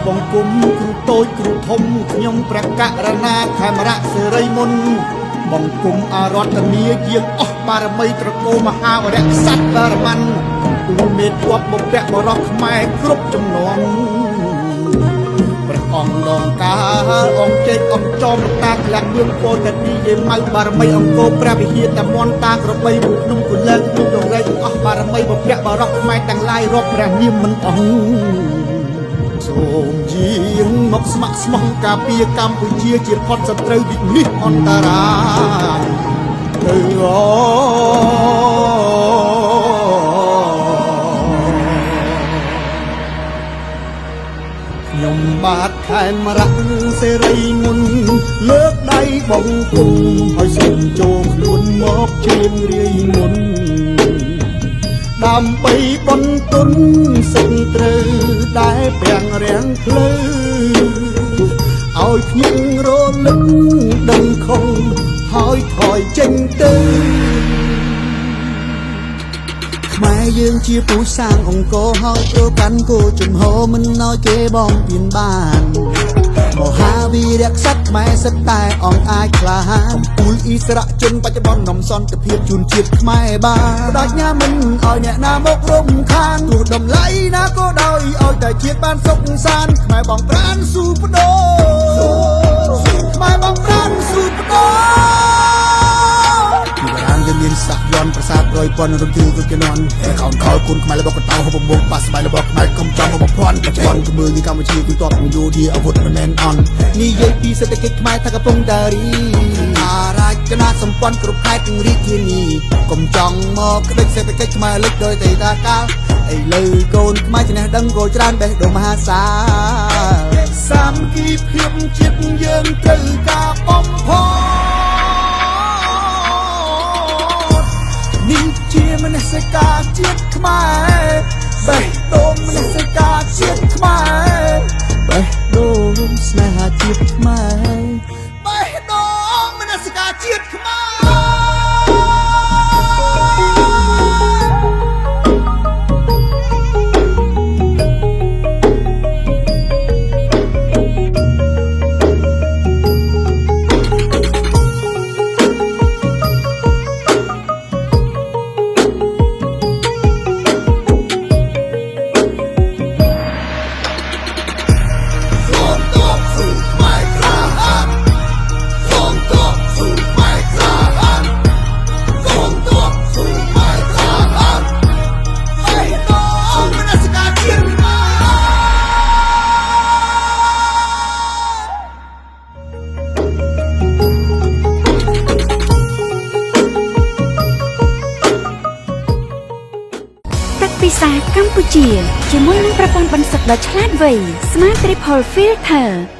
បងគុំគ្រូតូចគ្រូធំខ្ញុំព្រះករណាខេមរៈសេរីមុនបងគុំអារតនីយាងអស់បារមីត្រកូលមហាវរៈក្សត្របារមន្នពូមេតវបបុព្វបរោះខ្មែរគ្រប់ចំណងព្រះអង្គលងកាលអង្គជែកអង្គចោមតាក្លាក់រឿងពោធិនីយេម៉ៅបារមីអង្គរព្រះវិហារតាមន់តាក្របីមុខភ្នំគូលែនភ្នំដងរែកអស់បារមីបុព្វបរោះខ្មែរទាំងឡាយរាប់ព្រះនាមមិនអស់សូមយាងមកស្ម័គ្រស្មោះការពារកម្ពុជាជាផុតសត្រូវវិនិច្ឆ័យអន្តរាយទៅខ្ញុំបាទខេមរៈសេរីមុនលើកដៃបងគុំឲ្យសូមចូលខ្លួនមកជៀងរាយមុនដើម្បីបន្ទន់សិទ្ធិត្រូវដែលពាំងរាំងភ្លឺឲ្យខ្ញុំរលឹកដឹងខុសហើយថយចេញទៅខ្មែរយើងជាពូជសាងអង្គរហើយប្រកាន់គោជំហរមិនឲ្យគេបងពៀនបានមហាវីរៈក្សត្រខ្មែរសិតតែអង្គអាចក្លាហានកំពូលអ៊ីស្រាជនបច្ចុប្បន្ននំសន្តិភាពជូនជាតិខ្មែរបានបដិញ្ញាមិនឲ្យអ្នកណាមករំខានទោះតម្លៃណាក៏ដោយឲ្យតែជាតិបានសុខសាន្តខ្មែរបងប្រានស៊ូបដោខ្មែរបងប្រានស៊ូបដោមានសាក់យន់ប្រាសាទរយពាន់រំជើងគឺជានន់ខោនខោគុណខ្មែររបស់កតៅហូបបំងប៉ាស្បៃរបស់ខ្មែរកំចំមកភ័ណ្ឌបច្ចុប្បន្នគឺមើលនេះកម្ពុជាគឺតបនឹងយោធាអាវុធមិនមែនអន់និយាយពីសេដ្ឋកិច្ចខ្មែរថាកំពុងតែរីអារាជគណៈសម្ព័ន្ធគ្រប់ខេត្តទាំងរាជធានីកំចង់មកក្តិចសេដ្ឋកិច្ចខ្មែរលិចដោយតែតាកាលឥឡូវកូនខ្មែរចំណេះដឹងក៏ច្រើនបេះដូងមហាសាលសាមគ្គីភាពជាតិយើងត្រូវការបំផុតនេះជាមនសិការជាតិខ្មែរបេះដូងមនសិការជាតិខ្មែរបេះដូងស្នេហាជាតិខ្មែរបេះដូងមនសិការជាតិខ្មែរពិសាកម្ពុជាជាមួយនឹងប្រព័ន្ធបន្សុទ្ធដ៏ឆ្លាតវៃ Smart Triple Filter